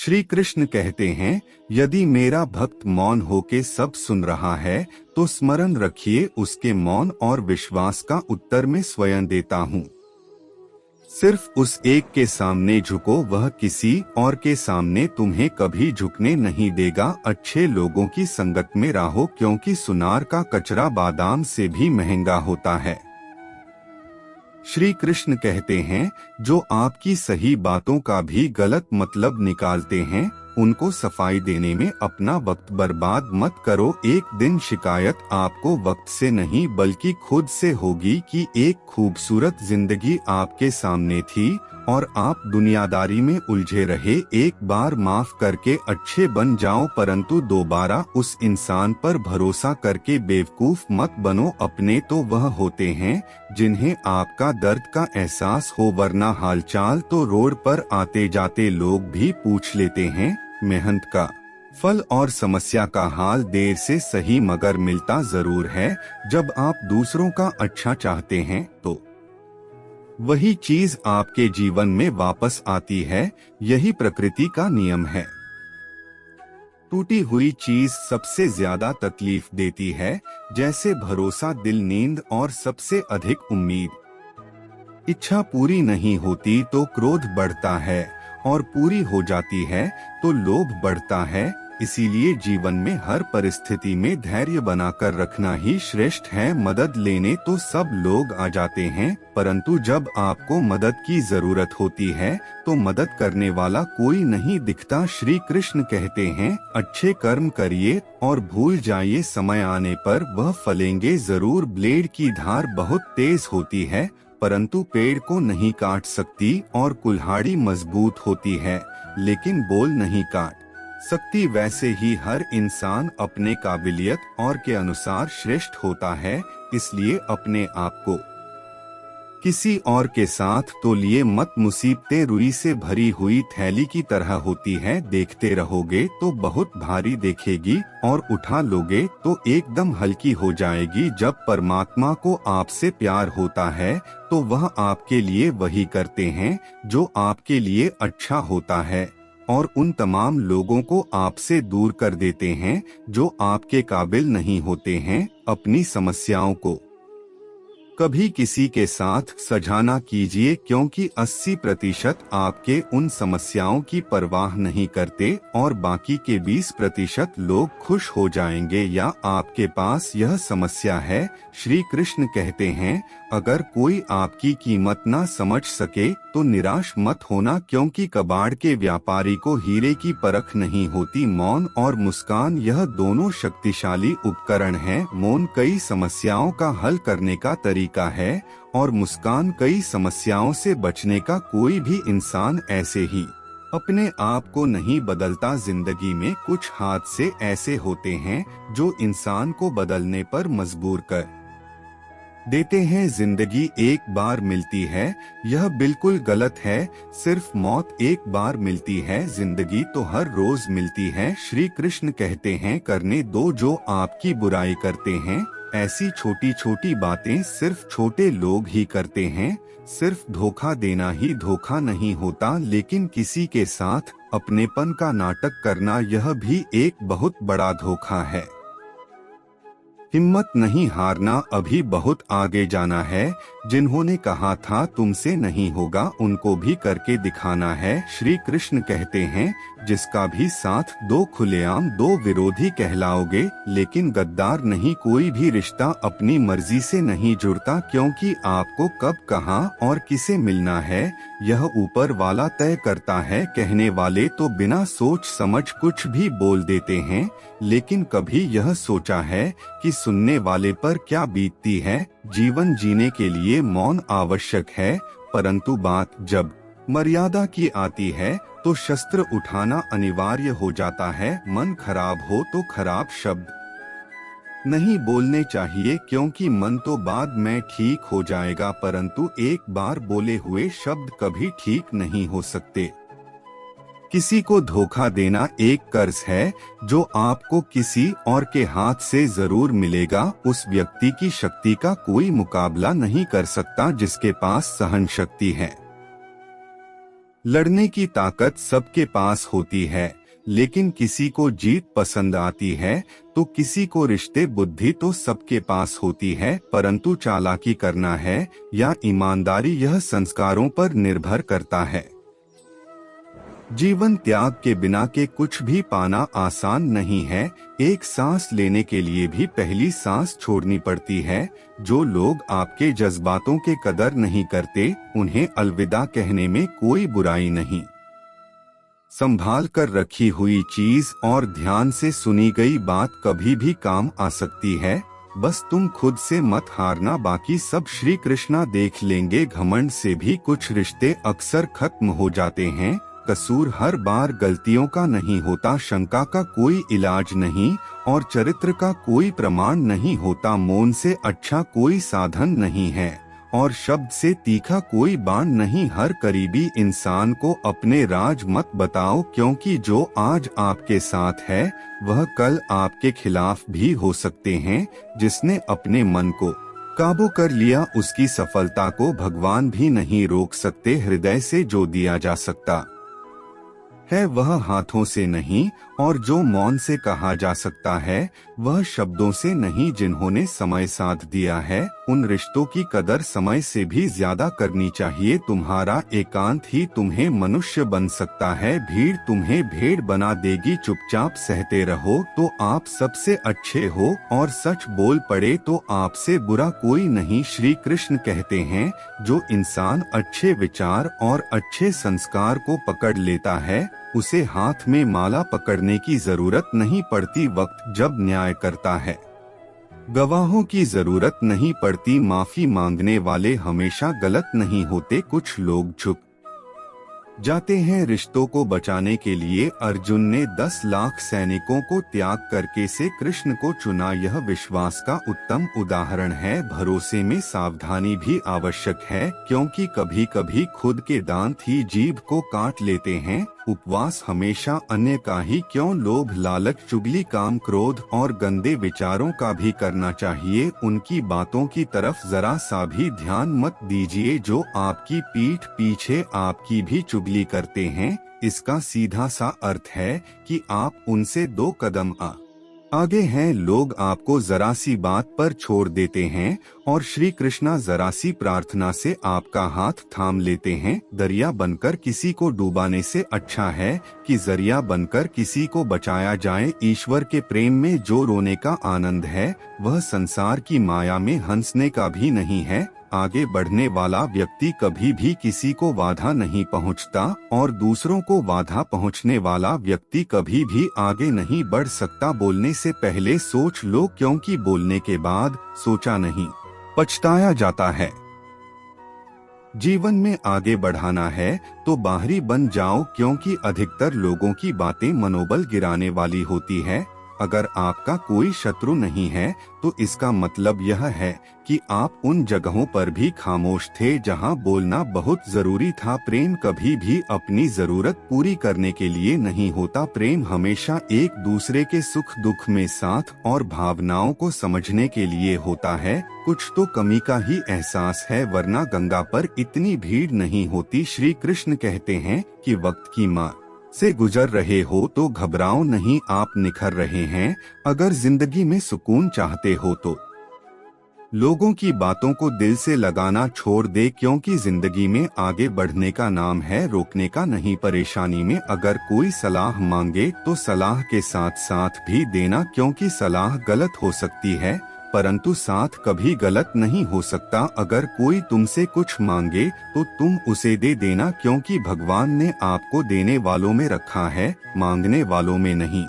श्री कृष्ण कहते हैं, यदि मेरा भक्त मौन होके सब सुन रहा है तो स्मरण रखिए उसके मौन और विश्वास का उत्तर मैं स्वयं देता हूँ। सिर्फ उस एक के सामने झुको, वह किसी और के सामने तुम्हें कभी झुकने नहीं देगा। अच्छे लोगों की संगत में रहो, क्योंकि सुनार का कचरा बादाम से भी महंगा होता है। श्री कृष्ण कहते हैं, जो आपकी सही बातों का भी गलत मतलब निकालते हैं, उनको सफाई देने में अपना वक्त बर्बाद मत करो। एक दिन शिकायत आपको वक्त से नहीं बल्कि खुद से होगी कि एक खूबसूरत जिंदगी आपके सामने थी और आप दुनियादारी में उलझे रहे। एक बार माफ करके अच्छे बन जाओ, परंतु दोबारा उस इंसान पर भरोसा करके बेवकूफ मत बनो। अपने तो वह होते हैं जिन्हें आपका दर्द का एहसास हो, वरना हालचाल तो रोड पर आते जाते लोग भी पूछ लेते हैं। मेहनत का फल और समस्या का हाल देर से सही मगर मिलता जरूर है। जब आप दूसरों का अच्छा चाहते हैं तो वही चीज आपके जीवन में वापस आती है। यही प्रकृति का नियम है। टूटी हुई चीज सबसे ज्यादा तकलीफ देती है, जैसे भरोसा, दिल, नींद और सबसे अधिक उम्मीद। इच्छा पूरी नहीं होती तो क्रोध बढ़ता है और पूरी हो जाती है तो लोभ बढ़ता है। इसीलिए जीवन में हर परिस्थिति में धैर्य बनाकर रखना ही श्रेष्ठ है। मदद लेने तो सब लोग आ जाते हैं, परंतु जब आपको मदद की जरूरत होती है तो मदद करने वाला कोई नहीं दिखता। श्री कृष्ण कहते हैं, अच्छे कर्म करिए और भूल जाइए, समय आने पर वह फलेंगे जरूर। ब्लेड की धार बहुत तेज होती है परंतु पेड़ को नहीं काट सकती, और कुल्हाड़ी मजबूत होती है लेकिन बोल नहीं काट सकती। वैसे ही हर इंसान अपने काबिलियत और के अनुसार श्रेष्ठ होता है। इसलिए अपने आप को किसी और के साथ तोलिए मत। मुसीबतें रुई से भरी हुई थैली की तरह होती है, देखते रहोगे तो बहुत भारी देखेगी और उठा लोगे तो एकदम हल्की हो जाएगी। जब परमात्मा को आपसे प्यार होता है तो वह आपके लिए वही करते हैं जो आपके लिए अच्छा होता है, और उन तमाम लोगों को आपसे दूर कर देते हैं जो आपके काबिल नहीं होते हैं। अपनी समस्याओं को कभी किसी के साथ साझा ना कीजिए, क्योंकि 80% आपके उन समस्याओं की परवाह नहीं करते और बाकी के 20% लोग खुश हो जाएंगे या आपके पास यह समस्या है। श्री कृष्ण कहते हैं, अगर कोई आपकी कीमत ना समझ सके तो निराश मत होना, क्योंकि कबाड़ के व्यापारी को हीरे की परख नहीं होती। मौन और मुस्कान, यह दोनों शक्तिशाली उपकरण हैं। मौन कई समस्याओं का हल करने का तरीका है और मुस्कान कई समस्याओं से बचने का। कोई भी इंसान ऐसे ही अपने आप को नहीं बदलता। जिंदगी में कुछ हादसे ऐसे होते हैं जो इंसान को बदलने पर मजबूर कर देते हैं। जिंदगी एक बार मिलती है, यह बिल्कुल गलत है। सिर्फ मौत एक बार मिलती है, जिंदगी तो हर रोज मिलती है। श्री कृष्ण कहते हैं, करने दो जो आपकी बुराई करते हैं। ऐसी छोटी छोटी बातें सिर्फ छोटे लोग ही करते हैं। सिर्फ धोखा देना ही धोखा नहीं होता, लेकिन किसी के साथ अपनेपन का नाटक करना, यह भी एक बहुत बड़ा धोखा है। हिम्मत नहीं हारना, अभी बहुत आगे जाना है। जिन्होंने कहा था तुमसे नहीं होगा, उनको भी करके दिखाना है। श्री कृष्ण कहते हैं, जिसका भी साथ दो खुलेआम, दो विरोधी कहलाओगे, लेकिन गद्दार नहीं। कोई भी रिश्ता अपनी मर्जी से नहीं जुड़ता, क्योंकि आपको कब, कहां और किसे मिलना है यह ऊपर वाला तय करता है। कहने वाले तो बिना सोच समझ कुछ भी बोल देते हैं, लेकिन कभी यह सोचा है कि सुनने वाले पर क्या बीतती है। जीवन जीने के लिए मौन आवश्यक है, परंतु बात जब मर्यादा की आती है तो शस्त्र उठाना अनिवार्य हो जाता है। मन खराब हो तो खराब शब्द नहीं बोलने चाहिए, क्योंकि मन तो बाद में ठीक हो जाएगा, परंतु एक बार बोले हुए शब्द कभी ठीक नहीं हो सकते। किसी को धोखा देना एक कर्ज है जो आपको किसी और के हाथ से जरूर मिलेगा। उस व्यक्ति की शक्ति का कोई मुकाबला नहीं कर सकता जिसके पास सहन शक्ति है। लड़ने की ताकत सबके पास होती है, लेकिन किसी को जीत पसंद आती है तो किसी को रिश्ते। बुद्धि तो सबके पास होती है, परंतु चालाकी करना है या ईमानदारी यह संस्कारों पर निर्भर करता है। जीवन त्याग के बिना के कुछ भी पाना आसान नहीं है। एक सांस लेने के लिए भी पहली सांस छोड़नी पड़ती है। जो लोग आपके जज्बातों के कदर नहीं करते, उन्हें अलविदा कहने में कोई बुराई नहीं। संभाल कर रखी हुई चीज और ध्यान से सुनी गई बात कभी भी काम आ सकती है। बस तुम खुद से मत हारना, बाकी सब श्री कृष्णा देख लेंगे। घमंड से भी कुछ रिश्ते अक्सर खत्म हो जाते हैं। कसूर हर बार गलतियों का नहीं होता, शंका का कोई इलाज नहीं और चरित्र का कोई प्रमाण नहीं होता। मौन से अच्छा कोई साधन नहीं है और शब्द से तीखा कोई बाण नहीं। हर करीबी इंसान को अपने राज मत बताओ, क्योंकि जो आज आपके साथ है वह कल आपके खिलाफ भी हो सकते हैं। जिसने अपने मन को काबू कर लिया उसकी सफलता को भगवान भी नहीं रोक सकते। हृदय से जो दिया जा सकता है वह हाथों से नहीं, और जो मौन से कहा जा सकता है वह शब्दों से नहीं। जिन्होंने समय साथ दिया है उन रिश्तों की कदर समय से भी ज्यादा करनी चाहिए। तुम्हारा एकांत ही तुम्हें मनुष्य बन सकता है। भीड़ तुम्हें भेड़ बना देगी। चुपचाप सहते रहो तो आप सबसे अच्छे हो, और सच बोल पड़े तो आपसे बुरा कोई नहीं। श्री कृष्ण कहते हैं, जो इंसान अच्छे विचार और अच्छे संस्कार को पकड़ लेता है उसे हाथ में माला पकड़ने की जरूरत नहीं पड़ती। वक्त जब न्याय करता है गवाहों की जरूरत नहीं पड़ती। माफी मांगने वाले हमेशा गलत नहीं होते। कुछ लोग झुक जाते हैं रिश्तों को बचाने के लिए। अर्जुन ने 10 लाख सैनिकों को त्याग करके से कृष्ण को चुना। यह विश्वास का उत्तम उदाहरण है। भरोसे में सावधानी भी आवश्यक है, क्योंकि कभी कभी खुद के दांत ही जीभ को काट लेते हैं। उपवास हमेशा अन्य का ही क्यों, लोभ लालच चुगली काम क्रोध और गंदे विचारों का भी करना चाहिए। उनकी बातों की तरफ जरा सा भी ध्यान मत दीजिए जो आपकी पीठ पीछे आपकी भी चुगली करते हैं। इसका सीधा सा अर्थ है कि आप उनसे 2 कदम आगे हैं। लोग आपको जरा सी बात पर छोड़ देते हैं और श्री कृष्णा जरा सी प्रार्थना से आपका हाथ थाम लेते हैं। दरिया बनकर किसी को डुबाने से अच्छा है कि जरिया बनकर किसी को बचाया जाए। ईश्वर के प्रेम में जो रोने का आनंद है वह संसार की माया में हंसने का भी नहीं है। आगे बढ़ने वाला व्यक्ति कभी भी किसी को बाधा नहीं पहुंचता, और दूसरों को बाधा पहुंचने वाला व्यक्ति कभी भी आगे नहीं बढ़ सकता। बोलने से पहले सोच लो, क्योंकि बोलने के बाद सोचा नहीं पछताया जाता है। जीवन में आगे बढ़ाना है तो बाहरी बन जाओ, क्योंकि अधिकतर लोगों की बातें मनोबल गिराने वाली होती है। अगर आपका कोई शत्रु नहीं है तो इसका मतलब यह है कि आप उन जगहों पर भी खामोश थे जहां बोलना बहुत जरूरी था। प्रेम कभी भी अपनी जरूरत पूरी करने के लिए नहीं होता। प्रेम हमेशा एक दूसरे के सुख दुख में साथ और भावनाओं को समझने के लिए होता है। कुछ तो कमी का ही एहसास है, वरना गंगा पर इतनी भीड़ नहीं होती। श्री कृष्ण कहते हैं कि वक्त की मार से गुजर रहे हो तो घबराओ नहीं, आप निखर रहे हैं। अगर जिंदगी में सुकून चाहते हो तो लोगों की बातों को दिल से लगाना छोड़ दे, क्योंकि जिंदगी में आगे बढ़ने का नाम है रोकने का नहीं। परेशानी में अगर कोई सलाह मांगे तो सलाह के साथ साथ भी देना, क्योंकि सलाह गलत हो सकती है परंतु साथ कभी गलत नहीं हो सकता। अगर कोई तुमसे कुछ मांगे तो तुम उसे दे देना, क्योंकि भगवान ने आपको देने वालों में रखा है, मांगने वालों में नहीं।